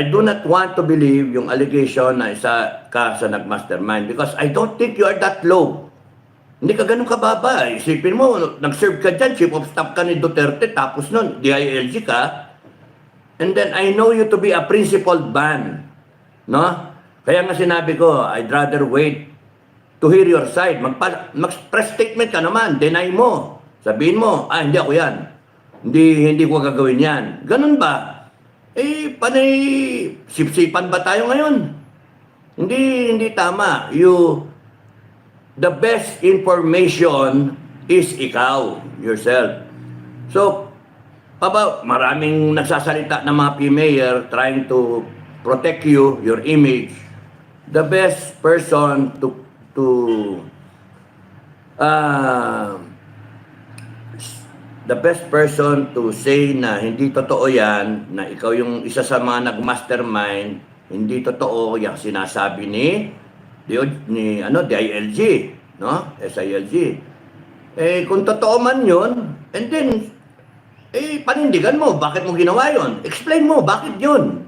I do not want to believe yung allegation na isa ka sa nag-mastermind because I don't think you are that low. Hindi ka ganun kababa. Isipin mo, nag-serve ka dyan, chief of staff ka ni Duterte, tapos nun, DILG ka. And then I know you to be a principled man. No? Kaya nga sinabi ko, I'd rather wait to hear your side. Mag-press statement ka naman, deny mo. Sabihin mo, hindi ako yan. Hindi ko gagawin yan. Ganun ba? Panay, sipsipan ba tayo ngayon? Hindi tama. The best information is ikaw, yourself. So, maraming nagsasalita ng mga P-Mayor trying to protect you, your image. The best person to say na hindi totoo yan, na ikaw yung isa sa mga nag-mastermind, hindi totoo yung sinasabi ni DILG, no? SILG. Kung totoo man yun, and then, panindigan mo, bakit mo ginawa yun? Explain mo, bakit yun?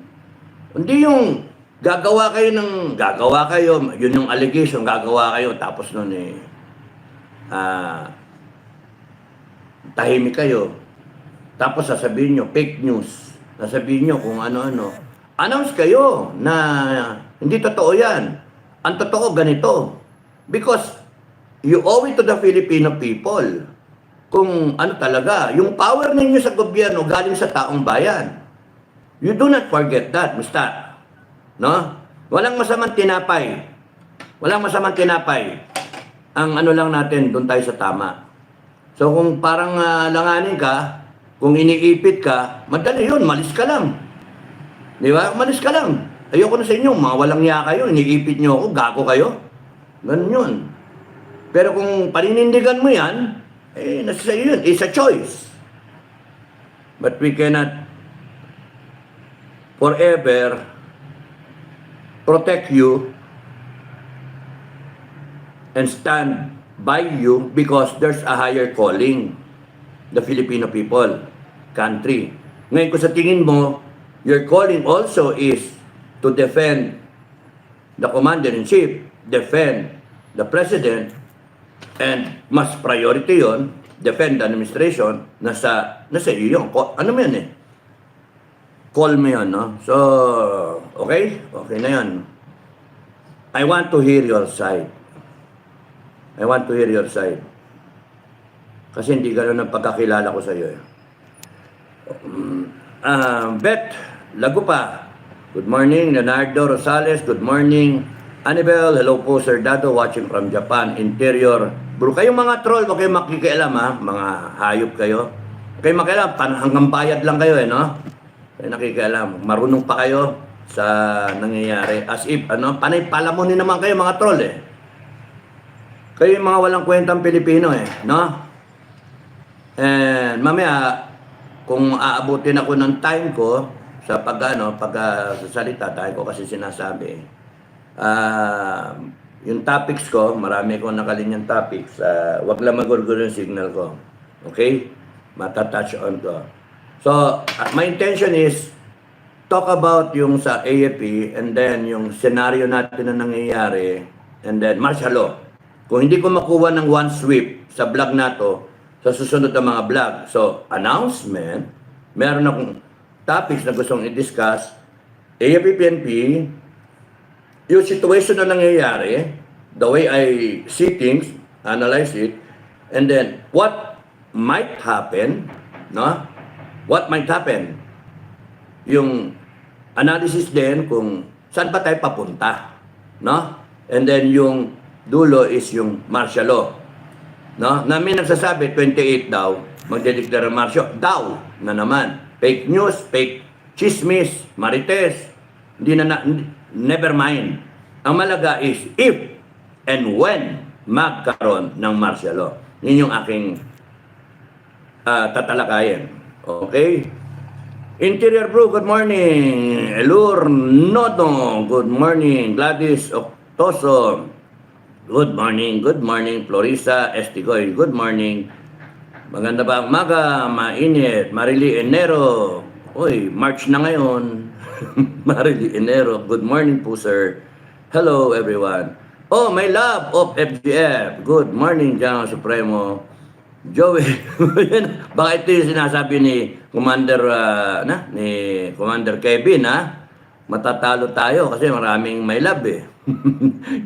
Hindi yung gagawa kayo, yun yung allegation, gagawa kayo, tapos nun tahimik kayo. Tapos sasabihin nyo, fake news. Sasabihin nyo kung ano-ano. Announce kayo na hindi totoo yan. Ang totoo ganito. Because you owe it to the Filipino people. Kung ano talaga, yung power ninyo sa gobyerno galing sa taong bayan. You do not forget that, Mr. No? Walang masamang tinapay. Ang ano lang natin, doon tayo sa tama. So kung parang langanin ka, kung iniipit ka, madali yun, malis ka lang. Di ba? Malis ka lang. Ayoko na sa inyo, mga walang niya kayo, iniipit nyo ako, gago kayo. Ganun yun. Pero kung paninindigan mo yan, nasa sa'yo yun, it's a choice. But we cannot forever protect you and stand by you because there's a higher calling, the Filipino people, country. Ngayon kung sa tingin mo, your calling also is to defend the commander-in-chief, defend the president, and mas priority yon, defend the administration, nasa iyo yun. Ano mo yan Call mo yan, no? So, okay? Okay na yan. I want to hear your side. Kasi hindi gano'n ang pagkakilala ko sa iyo. Beth Lagupa, good morning. Leonardo Rosales, good morning. Annabel, hello po Sir Dado, watching from Japan. Interior, bro, kayong mga troll, huwag kayong makikialam mga hayop kayo. Huwag kayong makialam, hanggang bayad lang kayo no? Kaya nakikialam, marunong pa kayo sa nangyayari. As if, panay palamunin naman kayo mga troll Kayo yung mga walang kwentang Pilipino no? And mamaya, kung aabutin ako ng time ko sa pagsasalita, tayo ko kasi sinasabi. Yung topics ko, marami akong nakalinyang topics. Wag lang magurgulo yung signal ko. Okay? Matatouch on ko. So, my intention is talk about yung sa AFP and then yung scenario natin na nangyayari and then martial law. Kung hindi ko makuha ng one sweep sa vlog na to, sa susunod na mga vlog. So, announcement, meron akong topics na gustong i-discuss, AFP, PNP, yung situation na nangyayari, the way I see things, analyze it, and then what might happen, no? What might happen? Yung analysis din kung saan ba tayo papunta, no? And then yung dulo is yung martial law. No? Na may nagsasabi, 28 daw, magdedeklara martial daw na naman. Fake news, fake chismis, marites, never mind. Ang malaga is if and when magkaroon ng martial law. Yun yung aking tatalakayin. Okay? Interior Bro, good morning. Elur Noto, good morning. Gladys Octoso, good morning. Good morning. Florisa Estigoy, good morning. Maganda ba ang umaga? Mainit. Marily Enero. Uy, March na ngayon. Marily Enero, good morning po, sir. Hello, everyone. Oh, my love of FGF. Good morning, General Supremo. Joey, baka ito yung sinasabi ni Commander, ni Commander Kevin, ha? Matatalo tayo kasi maraming my love, eh.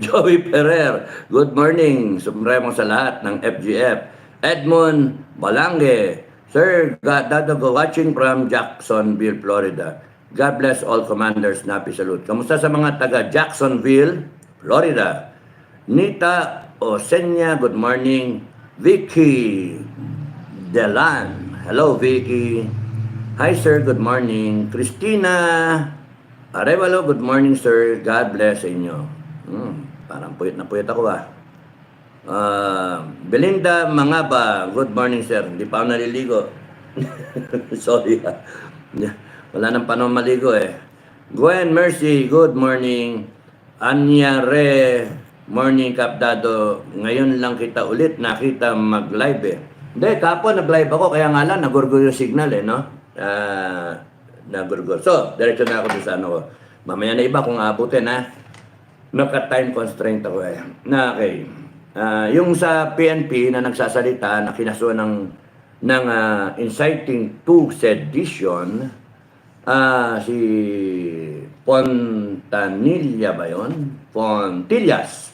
Joey Ferrer, good morning, Supremo sa lahat ng FGF. Edmond Balangge, Sir Dadago, watching from Jacksonville, Florida. God bless all commanders. Napi salute. Kamusta sa mga taga Jacksonville, Florida? Nita Osenya, good morning. Vicky Delan, hello Vicky. Hi sir, good morning. Christina Arevalo, good morning sir. God bless sa inyo. Parang puyat na puyat ako Belinda Mangaba, good morning sir. Hindi pa ako naliligo. Sorry Wala nang panahon maligo eh. Gwen Mercy, good morning. Anya Re, morning Kapdado. Ngayon lang kita ulit nakita mag-live eh. Hindi, kapon nag-live ako kaya nga lang nagurgur yung signal eh, no? Nagurgur. So, diretso na ako sa ano ko. Mamaya na iba kung abutin ha. Naka-time constraint ako eh. Okay. Yung sa PNP na nagsasalita na kinasuhan ng inciting to sedition, si Fontanilla ba yun?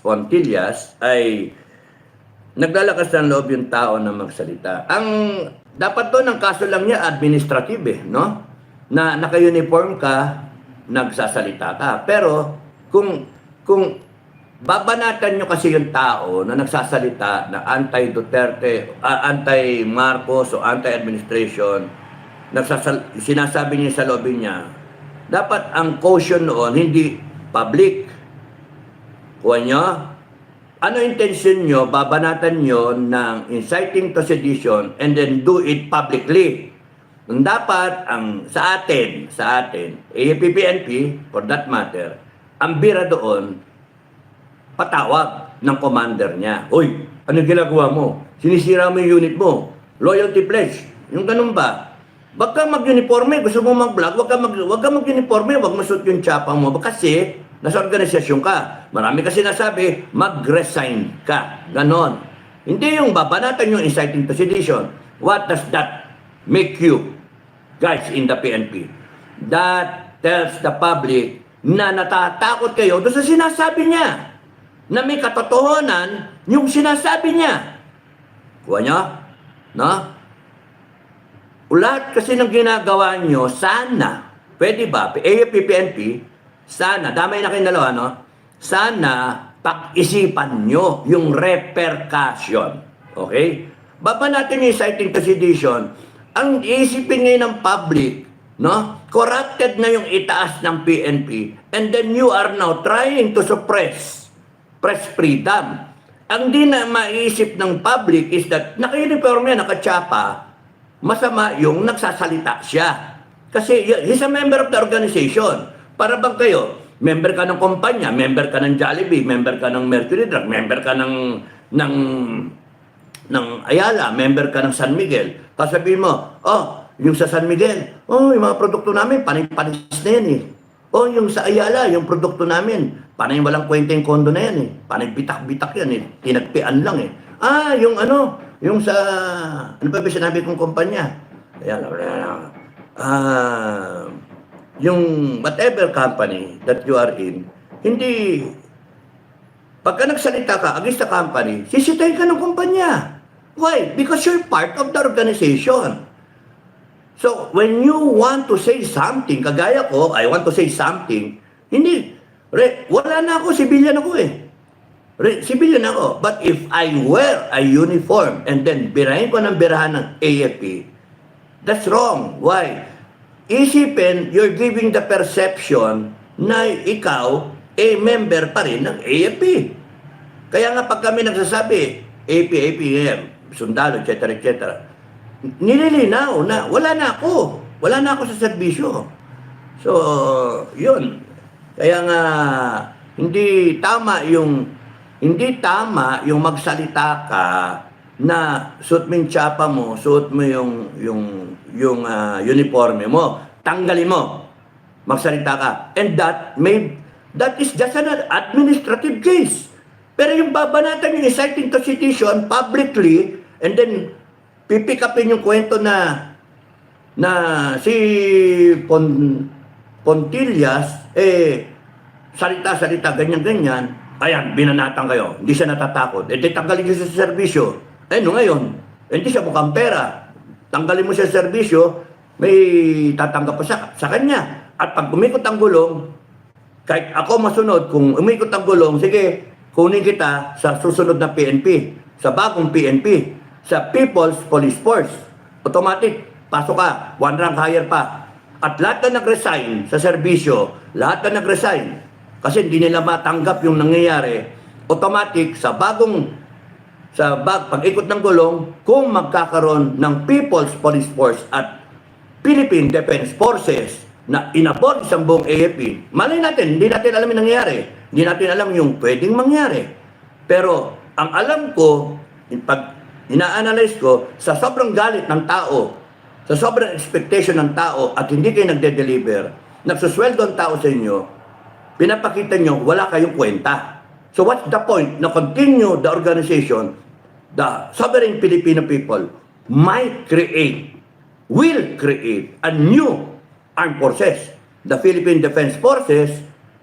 Fontillas ay naglalakas ng loob yung tao na magsalita. Ang dapat doon ang kaso lang niya administrative eh, no? Na naka-uniform ka, nagsasalita ka. Pero kung babanatan nyo kasi yung tao na nagsasalita na anti-Duterte, anti-Marcos o anti-administration, sinasabi niya sa lobby niya, dapat ang caution noon hindi public. Kuha nyo, ano intention nyo, babanatan nyo ng inciting to sedition and then do it publicly. Ang dapat, sa atin, AFP-PNP, for that matter, ang bira doon, patawag ng commander niya. Hoy, ano ginagawa mo? Sinisira mo yung unit mo. Loyalty pledge. Yung ganun ba? Wag kang mag-uniforme. Gusto mo mag-vlog, wag kang mag-uniforme. Wag masuot yung tsapang mo. Kasi, nasa organisasyon ka. Marami kasi nasabi, mag-resign ka. Ganon. Hindi yung babanatan yung inciting to sedition. What does that make you, guys, in the PNP? That tells the public na natatakot kayo doon sa sinasabi niya. Na may katotohanan yung sinasabi niya. Kuha niyo? No? Lahat kasi ng ginagawa niyo, sana, pwede ba, AFP-PNP, sana, damay na kayong dalawa, no? Sana, pag-isipan nyo yung repercussion. Okay? Baba natin yung inciting to sedition. Ang iisipin ngayon ng public, no? Corrupted na yung itaas ng PNP, and then you are now trying to suppress press freedom. Ang di na maiisip ng public is that naka-uniform yan, naka-tsapa, masama yung nagsasalita siya. Kasi he's a member of the organization. Para bang kayo, member ka ng kumpanya, member ka ng Jollibee, member ka ng Mercury Drug, member ka ng Ayala, member ka ng San Miguel. Tapos sabihin mo, oh, yung sa San Miguel, oh, yung mga produkto namin, panis na yan eh. Oh, yung sa Ayala, yung produkto namin, panay walang kwenta yung kondo na yan eh. Panay bitak-bitak yan eh. Tinagpian lang eh. Yung ano, yung sa, ano pa ba sinabi kong kumpanya? Ayan, yung whatever company that you are in, hindi, pagka nagsalita ka against the company, sisitayin ka ng kumpanya. Why? Because you're part of the organization. So, when you want to say something, kagaya ko, I want to say something, hindi, wala na ako, civilian ako eh. Civilian ako. But if I wear a uniform and then birahin ko ng birahan ng AFP, that's wrong. Why? Isipin, you're giving the perception na ikaw, member pa rin ng AFP. Kaya nga pag kami nagsasabi, AFP, sundalo, etc. Nililinaw na wala na ako sa serbisyo. So, yun. Kaya nga hindi tama yung magsalita ka na suot mo yung tsapa mo, suot mo yung uniforme mo, tanggalin mo. magsalita ka. And that is just an administrative case. Pero yung babanatan yung inciting to sedition publicly, and then pipick upin yung kwento na si Pontillas, salita-salita, ganyan-ganyan, ayan, binanatan kayo, hindi siya natatakot. Di tanggalin niyo siya sa serbisyo. Ngayon, hindi siya mukhang pera. Tanggalin mo siya sa serbisyo, may tatanggap pa sa kanya. At pag umikot ang gulong, kahit ako masunod, kung umikot ang gulong, sige, kunin kita sa susunod na PNP, sa bagong PNP, sa People's Police Force. Automatic, pasok ka, 1 rank higher pa. At lahat na nag-resign sa serbisyo, lahat na nag-resign, kasi hindi nila matanggap yung nangyayari, automatic, pag-ikot ng gulong, kung magkakaroon ng People's Police Force at Philippine Defense Forces na inabot isang buong AFP, malay natin, hindi natin alam yung nangyayari. Hindi natin alam yung pwedeng mangyari. Pero, ang alam ko, pag ina-analyze ko, sa sobrang galit ng tao, sa sobrang expectation ng tao, at hindi kayo nagde-deliver, nagsusweldo ang tao sa inyo, pinapakita nyo, wala kayong kwenta. So what's the point na continue the organization, the sovereign Filipino people will create a new armed forces, the Philippine Defense Forces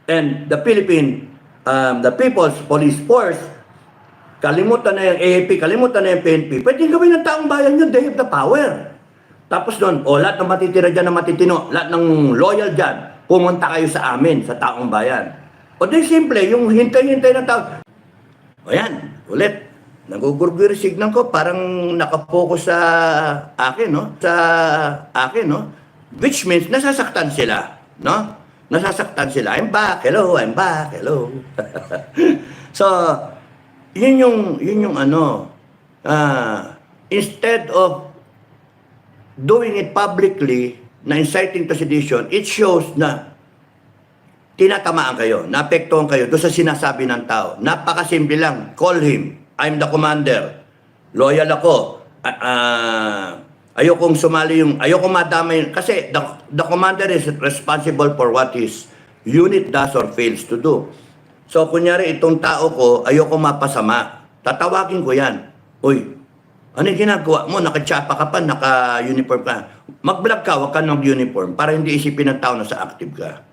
and the the People's Police Force. Kalimutan na yung AFP, kalimutan na yung PNP. Pwede gawin ng taong bayan yun, they have the power. Tapos doon, lahat ng matitira dyan na matitino, lahat ng loyal dyan, pumunta kayo sa amin, sa taong bayan. O di simple, yung hintay-hintay ng tao. O yan, ulit. Nagugurguri signal ko, parang nakapokus sa akin, no? Sa akin, no? Which means, nasasaktan sila, no? Nasasaktan sila. I'm back, hello. So, yun yung ano, instead of doing it publicly, na inciting to sedition, it shows na tinatamaan kayo, naapektuhan kayo doon sa sinasabi ng tao. Napakasimple lang. Call him. I'm the commander. Loyal ako. Ayokong sumali ayokong madamay. Kasi the commander is responsible for what his unit does or fails to do. So, kunyari, itong tao ko, ayokong mapasama. Tatawagin ko yan. Uy, ano yung ginagawa mo? Naka-tsapa ka pa, naka-uniform ka. Mag-vlog ka, huwag ka ng-uniform para hindi isipin ng tao na sa active ka.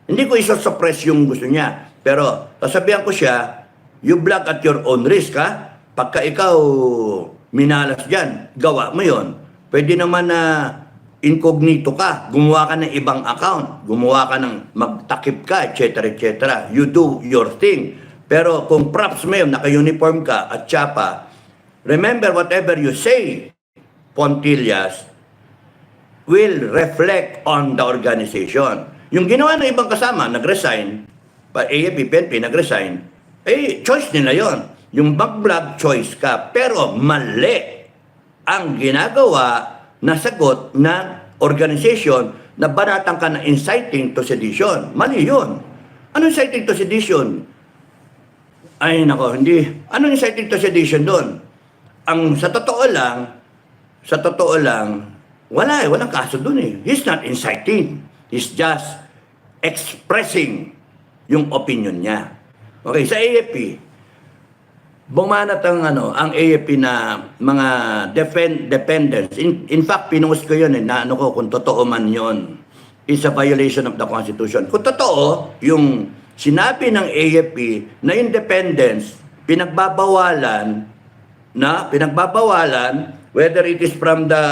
Hindi ko isosuppress yung gusto niya. Pero, sasabihan ko siya, you vlog at your own risk, ha? Pagka ikaw minalas dyan, gawa mo yon. Pwede naman na incognito ka, gumawa ka ng ibang account, gumawa ka ng magtakip ka, etc. etc. You do your thing. Pero kung props mo yun, naka-uniform ka at tsapa, remember, whatever you say, Pontillas, will reflect on the organization. Yung ginawa ng ibang kasama, nag-resign, AFP, PNP, nag-resign, choice nila yon. Yung mag-vlog, choice ka. Pero mali ang ginagawa na sagot ng organization na banatan ka na inciting to sedition. Mali yun. Ano inciting to sedition? Ay, nako, hindi. Ano inciting to sedition doon? Sa totoo lang, walang kaso dun eh. He's not inciting. He's just expressing yung opinion niya. Okay, sa AFP, bumanat ang AFP na mga dependents. In fact, pinost ko yun na kung totoo man yun, is a violation of the Constitution. Kung totoo, yung sinabi ng AFP na independence, pinagbabawalan, whether it is from the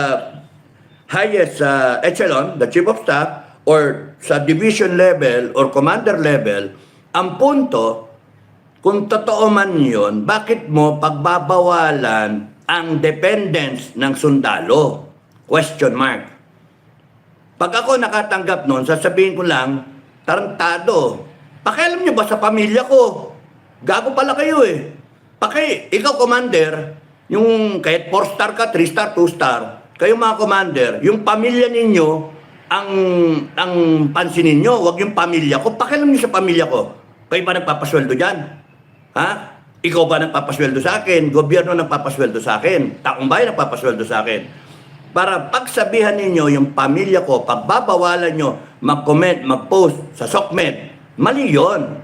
highest echelon, the chief of staff, or sa division level or commander level, ang punto, kung totoo man yun, bakit mo pagbabawalan ang dependence ng sundalo? Question mark. Pag ako nakatanggap nun, sasabihin ko lang, tarantado, pakialam nyo ba sa pamilya ko? Gago pala kayo eh. Ikaw commander, yung kahit 4-star ka, 3-star, 2-star, kayo mga commander, yung pamilya ninyo, ang pansinin nyo, wag yung pamilya ko. Pakialam nyo sa pamilya ko. Kayo ba nagpapasweldo dyan? Ha? Ikaw ba nagpapasweldo sa akin? Gobyerno nagpapasweldo sa akin? Taong bayan nagpapasweldo sa akin? para pagsabihan ninyo yung pamilya ko, pagbabawalan nyo mag-comment, mag-post sa SOCMED, mali yun.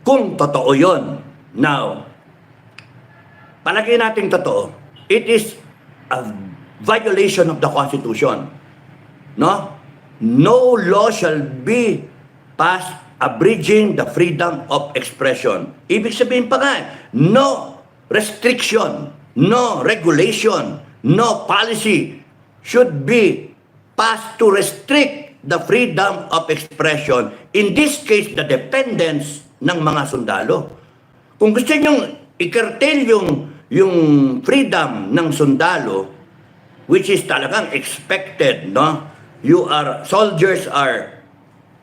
Kung totoo yun. Now, palagay natin totoo, it is a violation of the Constitution. No? No law shall be passed abridging the freedom of expression. Ibig sabihin pa nga, no restriction, no regulation, no policy should be passed to restrict the freedom of expression. In this case, the dependence ng mga sundalo. Kung gusto nyo i-curtail yung freedom ng sundalo, which is talagang expected, no? Soldiers are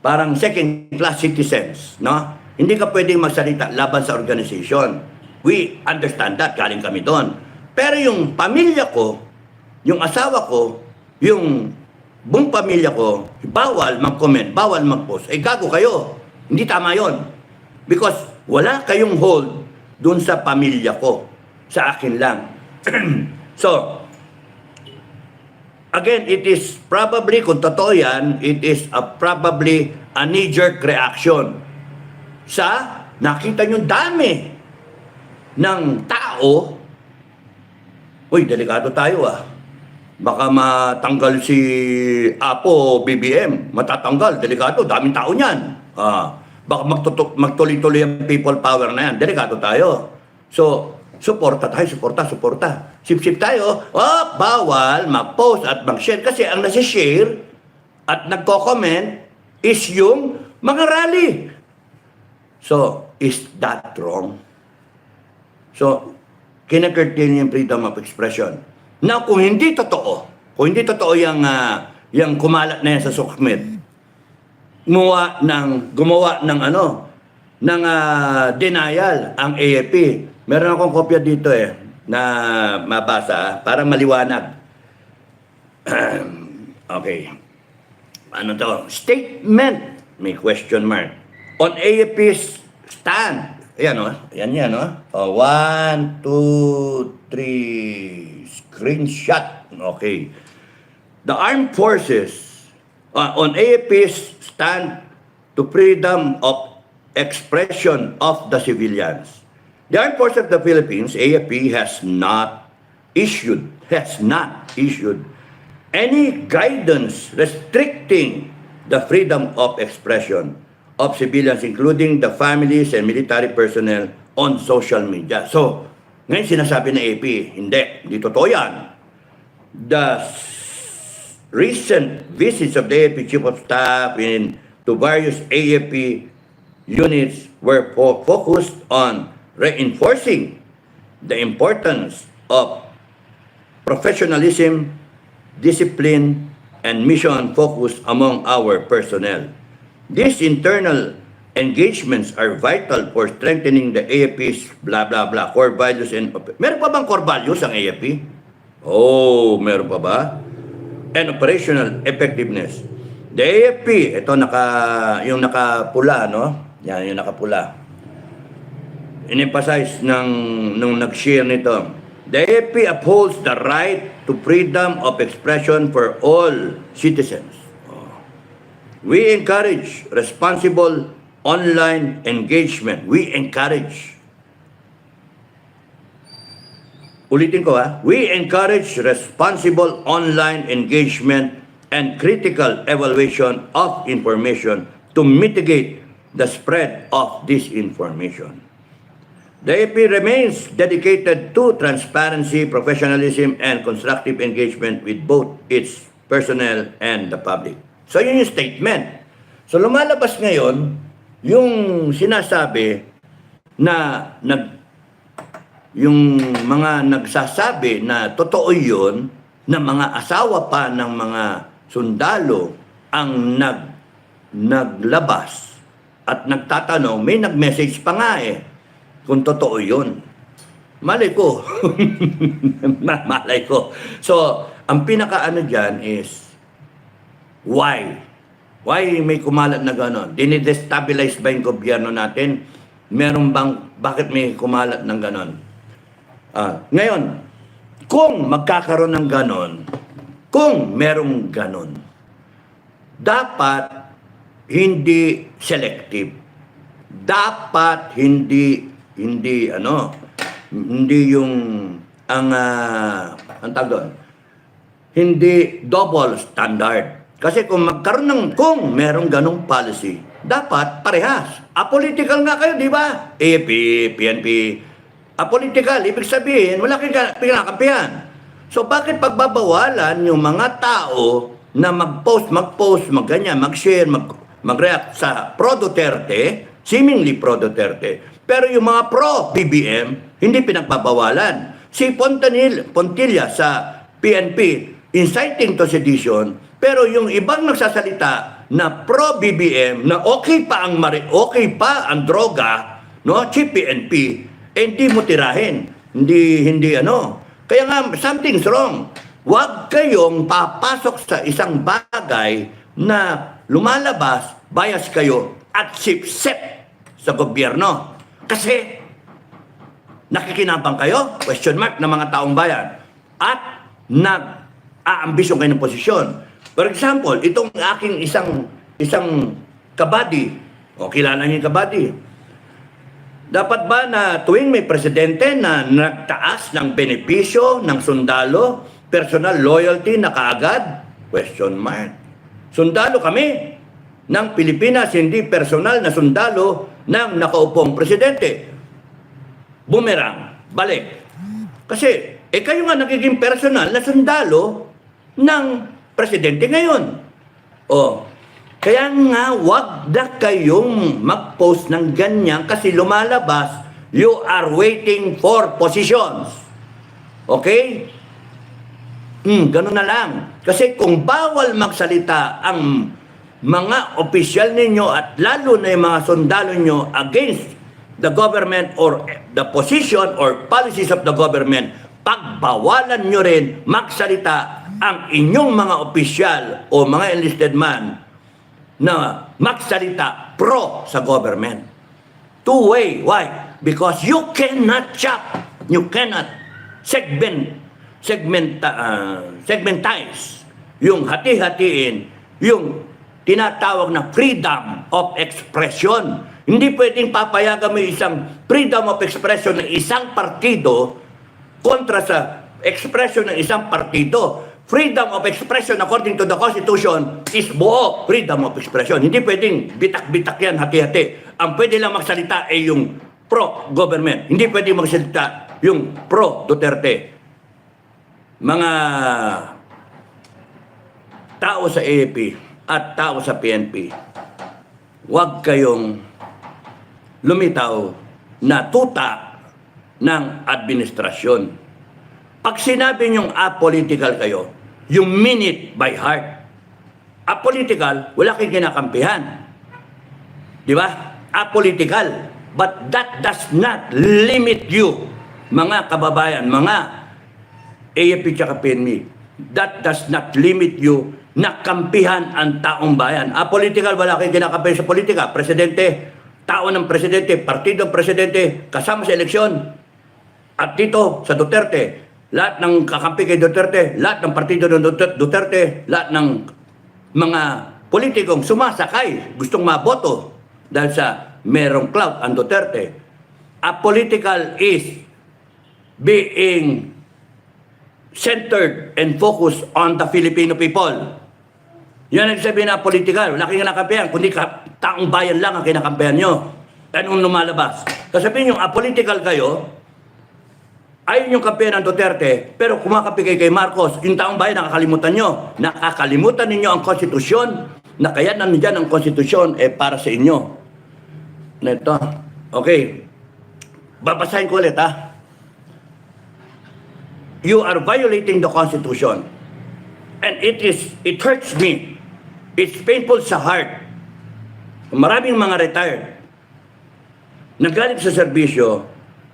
parang second-class citizens, no? Hindi ka pwedeng magsalita laban sa organization. We understand that, galing kami doon. Pero yung pamilya ko, yung asawa ko, yung buong pamilya ko, bawal mag-comment, bawal mag-post. Eh, gago kayo. Hindi tama yon. Because wala kayong hold doon sa pamilya ko. Sa akin lang. So, again, it is probably, kung totoo yan, it is probably a knee-jerk reaction sa nakita nyo dami ng tao. Uy, delikado tayo ah. Baka matanggal si Apo BBM. Matatanggal, delikado, daming tao niyan. Baka magtuloy-tuloy ang people power na yan. Delikado tayo. So, suporta tayo, suporta. Sip-sip tayo, bawal mag-post at mag-share. Kasi ang nasi-share at nagko-comment is yung mga rally. So, is that wrong? So, kinakirtin yung freedom of expression. Now, kung hindi totoo yung kumalat na yan sa SOCMED, gumawa ng denial ang AFP. Meron akong kopya dito na mabasa, parang maliwanag. Okay. Ano to? Statement, may question mark. On AFP's stand. Ayan o. Yan o. 1, 2, 3. Screenshot. Okay. The armed forces on AFP's stand to freedom of expression of the civilians. The Armed Forces of the Philippines, AFP, has not issued any guidance restricting the freedom of expression of civilians, including the families and military personnel on social media. So, ngayon sinasabi ng AFP, hindi totoo yan. The recent visits of the AFP Chief of Staff to various AFP units were focused on reinforcing the importance of professionalism, discipline, and mission focus among our personnel. These internal engagements are vital for strengthening the AFP's blah blah blah core values and meron pa bang core values ang AFP? Oh, meron pa ba? And operational effectiveness. The AFP, ito yung nakapula, no? Yan, yung nakapula. In-emphasize nung nag-share nito. The AFP upholds the right to freedom of expression for all citizens. We encourage responsible online engagement. We encourage. Ulitin ko we encourage responsible online engagement and critical evaluation of information to mitigate the spread of disinformation. The AFP remains dedicated to transparency, professionalism, and constructive engagement with both its personnel and the public. So yun yung statement. So lumalabas ngayon yung sinasabi na yung mga nagsasabi na totoo yun, na mga asawa pa ng mga sundalo ang naglabas at nagtatanong, may nag-message pa nga kung totoo yun. Malay ko. Malay ko. So, ang pinakaano dyan is, why? Why may kumalat na gano'n? Dinidestabilize ba yung gobyerno natin? Meron bang, bakit may kumalat ng gano'n? Ngayon, kung magkakaroon ng gano'n, kung merong ganon, dapat hindi selective. Dapat hindi yung ang tawag doon, hindi double standard. Kasi kung kung merong ganong policy, dapat parehas. Apolitical nga kayo, di ba? AP, PNP. Apolitical, ibig sabihin, wala kayong pinakampihan. So bakit pagbabawalan yung mga tao na mag-post, mag-ganyan, mag-share, mag-react sa pro-Duterte, seemingly pro-Duterte, pero yung mga pro-BBM, hindi pinagbabawalan. Si Pontilla sa PNP, inciting to sedition, pero yung ibang nagsasalita na pro-BBM, na okay pa ang droga, no, si PNP, hindi mo tirahin. Hindi Kaya nga, something's wrong. Huwag kayong papasok sa isang bagay na lumalabas, bias kayo, at sip-sip sa gobyerno. Kasi, nakikinabang kayo, question mark, ng mga taong bayan. At nag-aambisyon kayo ng posisyon. For example, itong aking isang kabady, o kilala niyo yung kabady, dapat ba na tuwing may presidente na nagtaas ng benepisyo ng sundalo, personal loyalty na kaagad? Question mark. Sundalo kami ng Pilipinas, hindi personal na sundalo ng nakaupong presidente. Bumerang, balik. Kasi, kayo nga nagiging personal na sundalo ng presidente ngayon. Kaya nga, wag na kayong mag-post ng ganyan kasi lumalabas, you are waiting for positions. Okay? Ganun na lang. Kasi kung bawal magsalita ang mga opisyal ninyo at lalo na yung mga sundalo nyo against the government or the position or policies of the government, pagbawalan nyo rin magsalita ang inyong mga opisyal o mga enlisted man na magsalita pro sa government. Two-way. Why? Because you cannot chop, you cannot segmentize, yung hati-hatiin, yung tinatawag na freedom of expression. Hindi pwedeng papayagan mo isang freedom of expression ng isang partido kontra sa expression ng isang partido. Freedom of expression according to the Constitution is buo freedom of expression. Hindi pwedeng bitak-bitak yan, hati-hati. Ang pwede lang magsalita ay yung pro-government. Hindi pwedeng magsalita yung pro-Duterte. Mga tao sa AAP at tao sa PNP, huwag kayong lumitaw na tuta ng administrasyon. Pag sinabi niyong apolitical kayo, you mean it by heart. Apolitical, wala kayong kinakampihan. Di ba? Apolitical. But that does not limit you, mga kababayan, mga AFP tsaka PNP. That does not limit you na kampihan ang taong bayan. Apolitical, wala kayong kinakampihan sa politika. Presidente, tao ng presidente, partido ng presidente, kasama sa eleksyon. At dito, sa Duterte, lahat ng kakampi kay Duterte, lahat ng partido ng Duterte, lahat ng mga politikong sumasakay, gustong maboto dahil sa merong clout ang Duterte. Apolitical is being centered and focused on the Filipino people. Yan ang sabihin na political. Wala kayong kinakampihan, kundi taong bayan lang ang kinakampihan nyo. Anong lumalabas? Kasabihin yung apolitical kayo, ayun yung kampihan ng Duterte, pero kumakampi kayo kay Marcos, yung taong bayan nakakalimutan nyo. Nakakalimutan ninyo ang konstitusyon, na kaya nandiyan ang konstitusyon para sa inyo. Neto. Okay. Babasahin ko ulit, ha? You are violating the Constitution. And it hurts me. It's painful sa heart. Maraming mga retired na galing sa serbisyo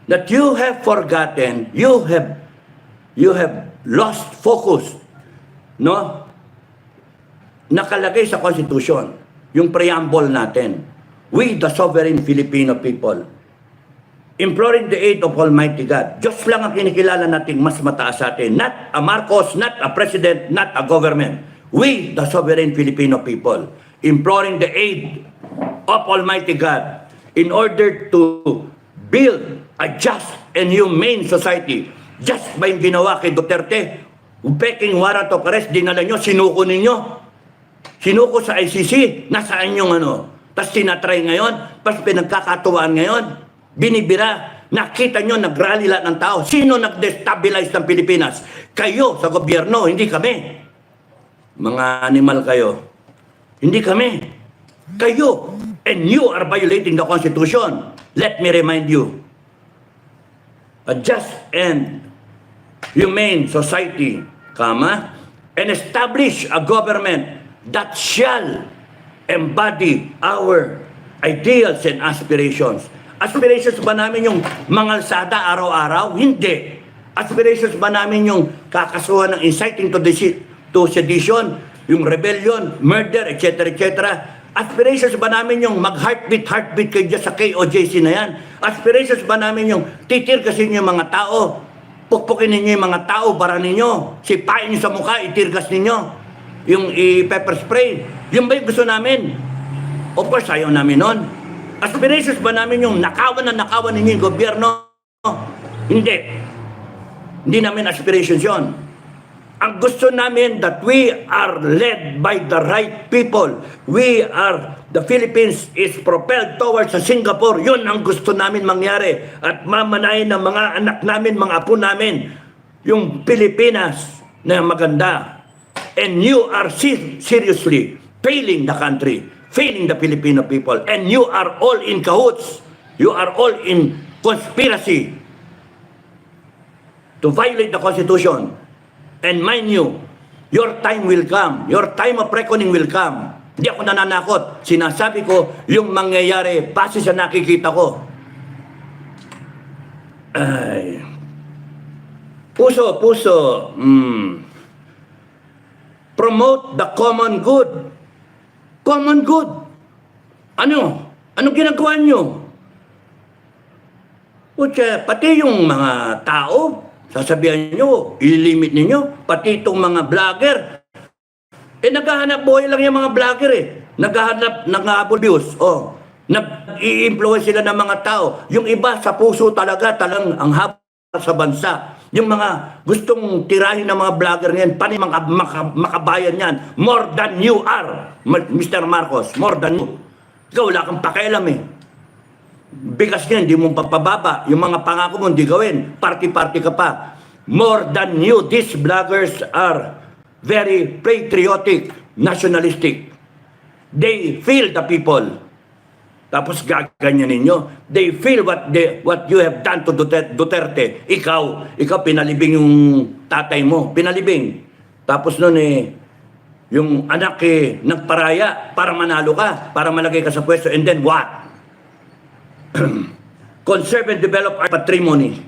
that you have forgotten, you have lost focus, no? Nakalagay sa Constitution, yung preamble natin, we the sovereign Filipino people. imploring the aid of Almighty God. Diyos lang ang kinikilala nating mas mataas sa atin. Not a Marcos, not a president, not a government. We, the sovereign Filipino people, imploring the aid of Almighty God in order to build a just and humane society. Just ba yung ginawa kay Duterte? Peking warrant of arrest, dinala nyo, sinuko ninyo. Sinuko sa ICC, nasaan yung ano? Tapos tinatry ngayon, tapos pinagkakatuwaan ngayon, binibira, nakita nyo, nagrally lahat ng tao. Sino nag-destabilize ng Pilipinas? Kayo sa gobyerno, hindi kami. Mga animal kayo. Hindi kami. Kayo. And you are violating the Constitution. Let me remind you, a just and humane society, and establish a government that shall embody our ideals and aspirations. Aspirations ba namin yung mangalsada araw-araw? Hindi. Aspirations ba namin yung kakasuhan ng inciting to sedition, yung rebellion, murder, etc., etc.? Aspirations ba namin yung mag-heartbeat kayo dyan sa KOJC na yan? Aspirations ba namin yung titirgasin yung mga tao? Pukpukin ninyo yung mga tao, bara ninyo, sipain nyo sa mukha, itirgas ninyo, yung i-pepper spray. Yun ba yung gusto namin? Of course, ayaw namin nun. Aspirations ba namin yung nakawan ninyo yung gobyerno? Hindi. Hindi namin aspirations yun. Ang gusto namin that we are led by the right people. The Philippines is propelled towards sa Singapore. Yun ang gusto namin mangyari. At mamanayin ng mga anak namin, mga apo namin, yung Pilipinas na maganda. And you are seriously failing the country, failing the Filipino people. And you are all in cahoots. You are all in conspiracy to violate the Constitution. And mind you, your time will come. Your time of reckoning will come. Hindi ako nananakot. Sinasabi ko yung mangyayari base sa nakikita ko. Ay. Puso. Promote the common good. Common good. Ano? Anong ginagawa nyo? Pati yung mga tao, sasabihan nyo, ililimit ninyo, pati itong mga vlogger. Naghahanap buhay lang yung mga vlogger naghahabol views. Nag-i-influence sila ng mga tao. Yung iba sa puso talagang ang haba sa bansa. Yung mga gustong tirahin ng mga vlogger ngayon, pani mga makabayan yan. More than you are, Mr. Marcos. More than you. Ikaw, wala kang pakialam Bigas niya, hindi mo papababa. Yung mga pangako mo, hindi gawin. Party-party ka pa. More than you, these bloggers are very patriotic, nationalistic. They feel the people. Tapos gaganyan ninyo. They feel what you have done to Duterte. Ikaw pinalibing yung tatay mo. Pinalibing. Tapos nun yung anak nagparaya para manalo ka, para malagay ka sa pwesto. And then what? Conserve and develop our patrimony.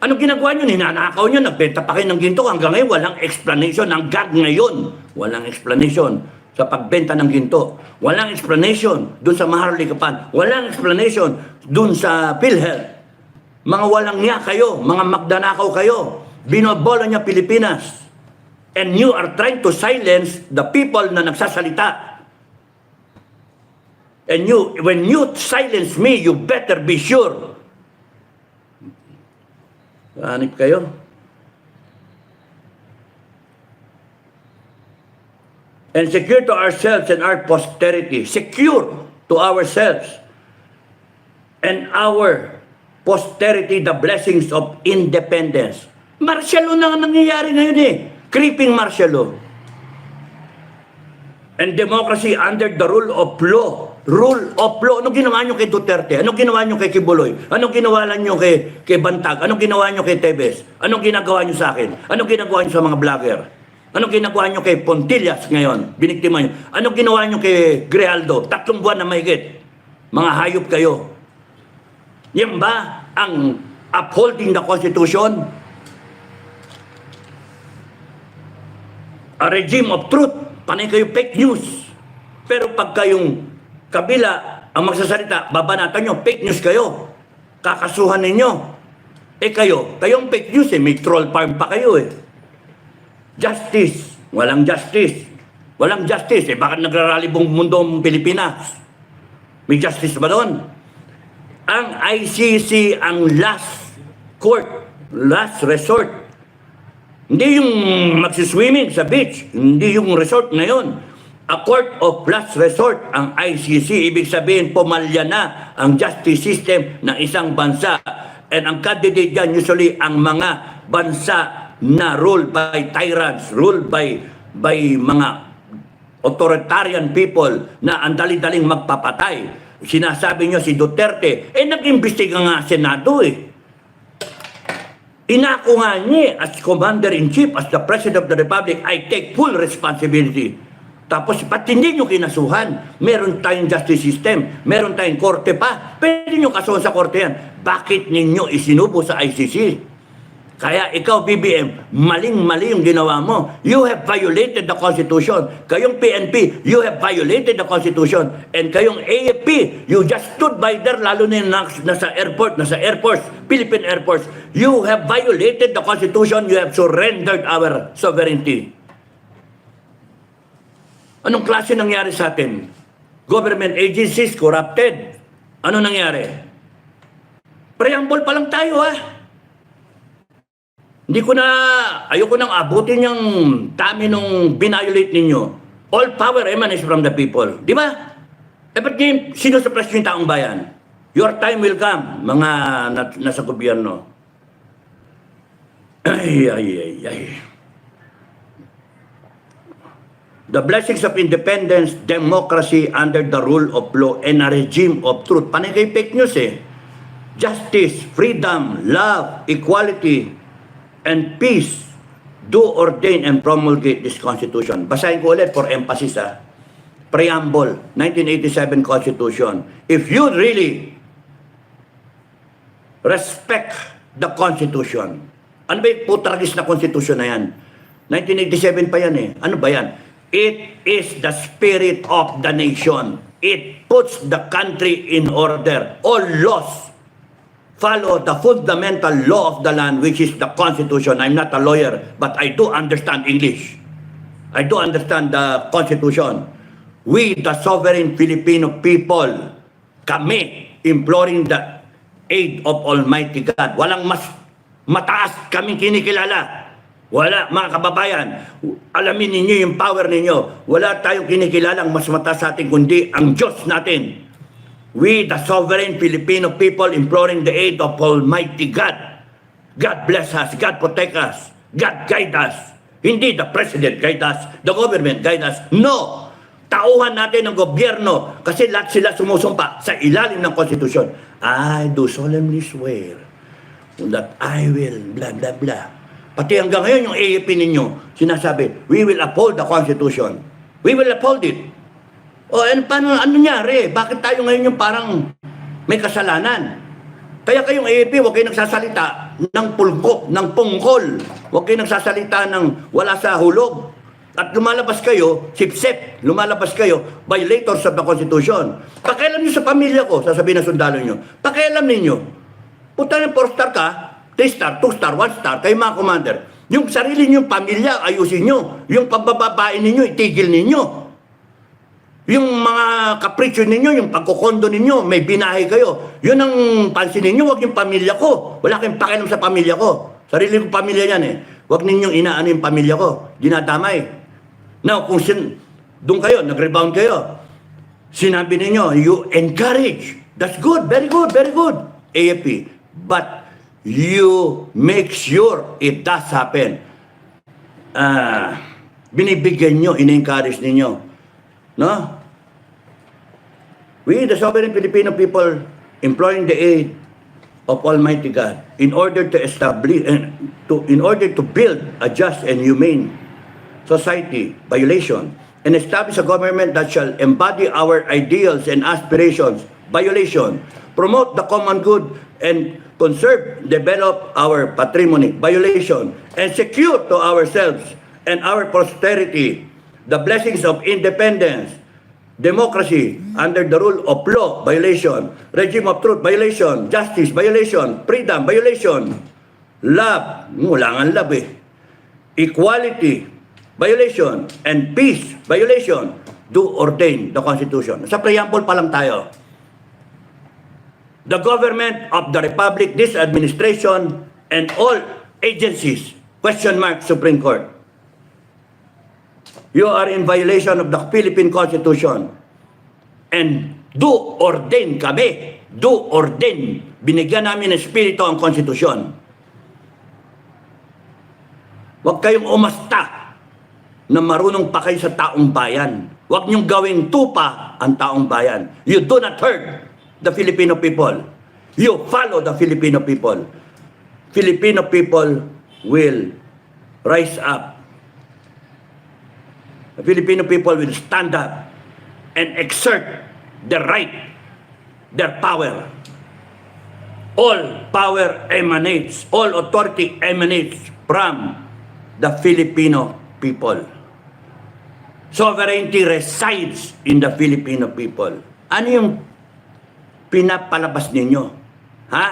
Anong ginagawa nyo? Ninanakaw nyo, nagbenta pa kayo ng ginto. Hanggang ngayon, walang explanation. Hanggang ngayon, walang explanation sa pagbenta ng ginto. Walang explanation dun sa Maharlikapan. Walang explanation dun sa PhilHealth. Mga walang niya kayo, mga magdanakaw kayo. Binobola niya Pilipinas. And you are trying to silence the people na nagsasalita. And when you silence me, you better be sure. Hanip kayo. And secure to ourselves and our posterity. Secure to ourselves and our posterity the blessings of independence. Martial law na nangyayari ngayon Creeping martial law. And democracy under the rule of law. Rule of law. Anong ginawa nyo kay Duterte? Anong ginawa nyo kay Kibuloy? Anong ginawa nyo kay Bantag? Anong ginawa nyo kay Tebes? Anong ginagawa nyo sa akin? Anong ginagawa nyo sa mga vlogger? Anong ginagawa nyo kay Pontillas ngayon? Biniktima nyo. Anong ginawa nyo kay Grijaldo? 3 buwan na mahigit. Mga hayop kayo. Yan ba ang upholding the Constitution? A regime of truth. Panay kayo fake news. Pero pag kayong kabila ang magsasalita, babanatan nyo, fake news kayo. kakasuhan ninyo. Kayong fake news may troll farm pa kayo Justice, walang justice. Walang justice bakit nagrarally buong mundo ang Pilipinas? May justice ba doon? Ang ICC ang last court, last resort. Hindi yung magsiswimming sa beach, hindi yung resort na yun. A court of last resort ang ICC. Ibig sabihin, pumalya na ang justice system ng isang bansa. And ang candidate dyan, usually, ang mga bansa na ruled by tyrants, ruled by mga authoritarian people na ang dali-daling magpapatay. Sinasabi nyo si Duterte, nag-imbestiga nga Senado Inako nga niya as Commander-in-Chief, as the President of the Republic, I take full responsibility. Tapos, ba't hindi nyo kinasuhan? Meron tayong justice system, meron tayong korte pa, pwede nyo kasuhan sa korte yan. Bakit ninyo isinubo sa ICC? Kaya ikaw, BBM, maling-mali yung ginawa mo. You have violated the Constitution. Kayong PNP, you have violated the Constitution. And kayong AFP, you just stood by there, lalo na yung nasa airport, nasa Air Force, Philippine Air Force. You have violated the Constitution. You have surrendered our sovereignty. Anong klase nangyari sa atin? Government agencies corrupted. Ano nangyari? Preamble pa lang tayo ayoko nang abutin yung dami nung binayolate ninyo. All power emanates from the people. Di ba? Ba't sinusuppress yung taong bayan? Your time will come, mga nasa gobyerno. The blessings of independence, democracy under the rule of law, and a regime of truth. Panay kay fake news Justice, freedom, love, equality, and peace do ordain and promulgate this Constitution. Basahin ko ulit for emphasis Preamble, 1987 Constitution. If you really respect the Constitution, ano ba yung putragis na Constitution na yan? 1987 pa yan Ano ba yan? It is the spirit of the nation. It puts the country in order. All laws follow the fundamental law of the land, which is the Constitution. I'm not a lawyer, but I do understand English. I do understand the Constitution. We, the sovereign Filipino people, kami, imploring the aid of Almighty God. Walang mas mataas kaming kinikilala. Wala, mga kababayan. Alamin ninyo yung power ninyo. Wala tayong kinikilalang mas mataas sa atin, kundi ang Diyos natin. We, the sovereign Filipino people, imploring the aid of Almighty God. God bless us. God protect us. God guide us. Hindi the President guide us. The government guide us. No! Tauhan natin ng gobyerno kasi lahat sila sumusumpa sa ilalim ng Constitution. I do solemnly swear that I will blah blah blah. Pati hanggang ngayon yung AFP ninyo, sinasabi, we will uphold the Constitution. We will uphold it. Paano, ano nangyari? Bakit tayo ngayon yung parang may kasalanan? Kaya kayong AFP, huwag kayo nagsasalita ng pulko, ng pungkol. Huwag kayo nagsasalita ng wala sa hulog. At lumalabas kayo, sip-sip, lumalabas kayo, violators of the Constitution. Pakialam niyo sa pamilya ko, sasabihin ng sundalo niyo. Pakialam ninyo. Punta ng 4-star ka, 3-star, 2-star, 1-star, kayo mga commander. Yung sarili niyong pamilya, ayusin nyo. Yung pagbababae ninyo, itigil ninyo. Yung mga kapritsyo ninyo, yung pagkukondo ninyo, may binahe kayo. Yun ang pansin ninyo, wag yung pamilya ko. Wala kayong pakialam sa pamilya ko. Sarili kong pamilya yan Wag ninyong inaano yung pamilya ko. Dinadamay. Now, kung doon kayo, nag-rebound kayo, sinabi ninyo, you encourage. That's good, very good, very good. AFP. But you make sure it does happen. Binibigyan nyo, in-encourage ninyo. No? We, the sovereign Filipino people, employing the aid of Almighty God in order to establish in order to build a just and humane society, violation, and establish a government that shall embody our ideals and aspirations, violation, promote the common good and conserve, develop our patrimony, violation, and secure to ourselves and our posterity the blessings of independence, democracy under the rule of law, violation, regime of truth, violation, justice, violation, freedom, violation, love, wala nga love eh, equality, violation, and peace, violation, do ordain the Constitution. Sa preamble pa lang tayo. The government of the Republic, this administration, and all agencies, question mark, Supreme Court. You are in violation of the Philippine Constitution. And do ordain kami. Do ordain. Binigyan namin ng espiritu ang Constitution. Huwag kayong umasta na marunong pa kayo sa taong bayan. Huwag niyong gawing tupa ang taong bayan. You do not hurt the Filipino people. You follow the Filipino people. Filipino people will rise up. The Filipino people will stand up and exert their right, their power. All power emanates, all authority emanates from the Filipino people. Sovereignty resides in the Filipino people. Ano yung pinapalabas ninyo? Ha?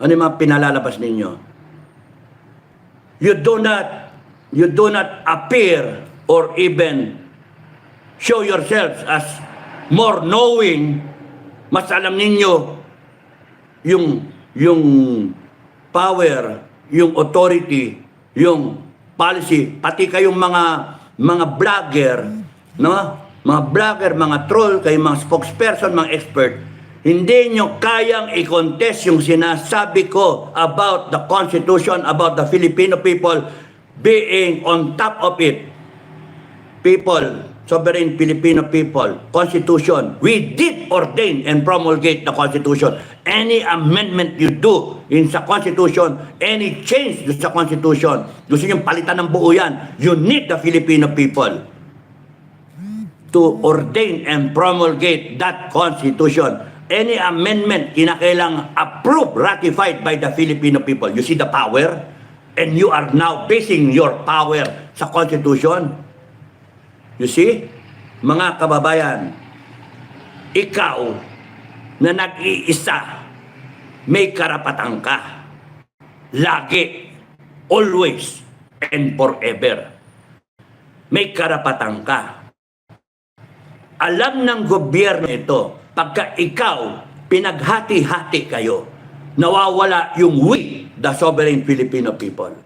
Ano yung mga pinalalabas ninyo? You do not appear or even show yourselves as more knowing, mas alam ninyo yung power, yung authority, yung policy, pati kayong mga vlogger, no? Mga vlogger, mga troll, kayong mga spokesperson, mga expert, hindi nyo kayang i-contest yung sinasabi ko about the Constitution, about the Filipino people being on top of it. People, sovereign Filipino people, Constitution. We did ordain and promulgate the Constitution. Any amendment you do in sa Constitution, any change sa Constitution, gusto nyo palitan ng buo yan, you need the Filipino people to ordain and promulgate that Constitution. Any amendment, kinakailang approved, ratified by the Filipino people. You see the power? And you are now basing your power sa Constitution. You see, mga kababayan, ikaw na nag-iisa, may karapatan ka. Lagi, always, and forever. May karapatan ka. Alam ng gobyerno ito, pagka ikaw, pinaghati-hati kayo, nawawala yung we, the sovereign Filipino people.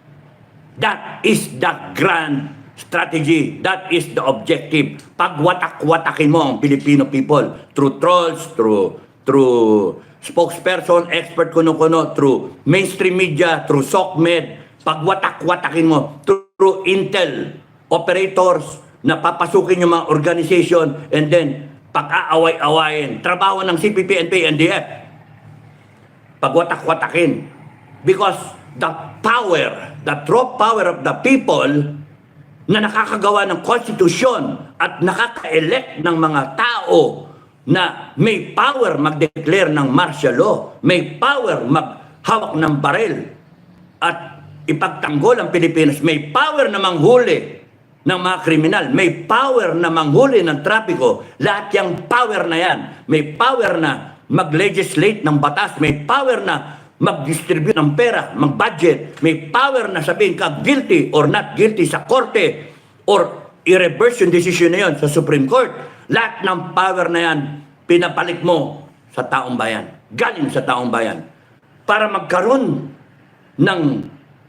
That is the grand strategy. That is the objective. Pagwatak-watakin mo ang Filipino people through trolls, through spokesperson, expert kuno-kuno, through mainstream media, through SOCMED, pagwatak-watakin mo through intel operators na papasukin yung mga organization and then pag-aaway-awayin. Trabaho ng CPP, NP, NDF. Pagwatak-watakin. Because the power, the true power of the people na nakakagawa ng konstitusyon at nakaka-elect ng mga tao na may power mag-declare ng martial law, may power maghawak ng baril at ipagtanggol ang Pilipinas, may power na manghuli ng mga kriminal, may power na manghuli ng trapiko, lahat yung power na yan, may power na mag-legislate ng batas, may power na mag-distribute ng pera, mag-budget, may power na sabihin ka guilty or not guilty sa korte or i-reverse yung decision na yun sa Supreme Court. Lahat ng power na yan, pinapalit mo sa taong bayan, galing sa taong bayan. Para magkaroon ng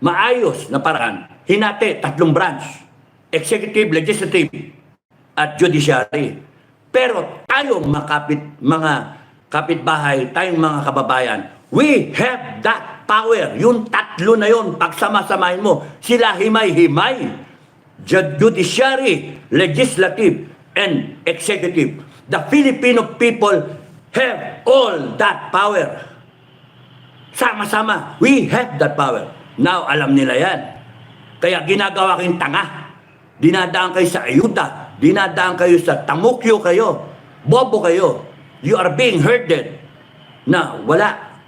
maayos na paraan, hinati, 3 branch, executive, legislative, at judiciary. Pero tayong mga kapitbahay, tayong mga kababayan, we have that power. Yung 3 na yun, pagsama-samahin mo, sila himay-himay. Judiciary, legislative, and executive. The Filipino people have all that power. Sama-sama, we have that power. Now, alam nila yan. Kaya ginagawa kayong tanga. Dinadaan kayo sa ayuda. Dinadaan kayo sa tamukyo kayo. Bobo kayo. You are being herded na wala.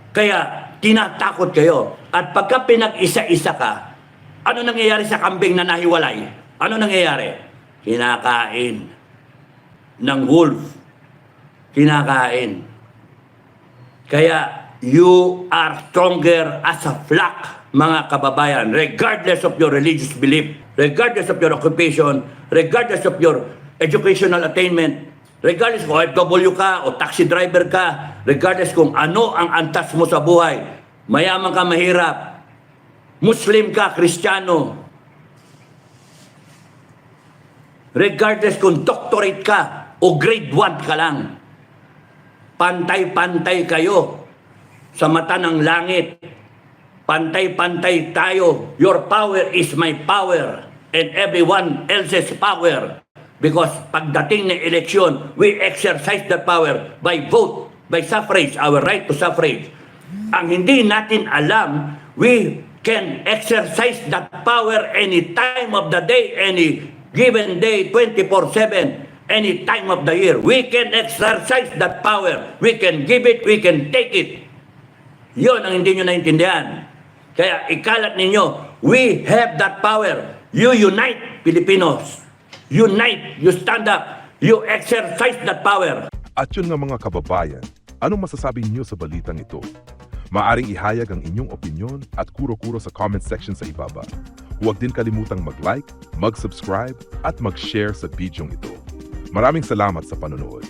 Kaya tinatakot kayo. At pagka pinag-isa-isa ka, ano nangyayari sa kambing na nahiwalay? Ano nangyayari? Kinakain. ng wolf. Kinakain. Kaya you are stronger as a flock, mga kababayan, regardless of your religious belief, regardless of your occupation, regardless of your educational attainment, regardless kung OFW ka o taxi driver ka, regardless kung ano ang antas mo sa buhay, mayaman ka, mahirap, Muslim ka, Kristiyano, regardless kung doctorate ka o grade 1 ka lang, pantay-pantay kayo sa mata ng langit. Pantay-pantay tayo. Your power is my power and everyone else's power. Because pagdating ng eleksyon, we exercise that power by vote, by suffrage, our right to suffrage. Ang hindi natin alam, we can exercise that power any time of the day, any given day, 24/7. Any time of the year, we can exercise that power. We can give it, we can take it. Yun ang hindi nyo naintindihan. Kaya ikalat ninyo, we have that power. You unite, Filipinos. Unite, you stand up, you exercise that power. At yun nga mga kababayan, anong masasabi niyo sa balitang ito? Maaring ihayag ang inyong opinyon at kuro-kuro sa comment section sa ibaba. Huwag din kalimutang mag-like, mag-subscribe at mag-share sa bidyong ito. Maraming salamat sa panonood.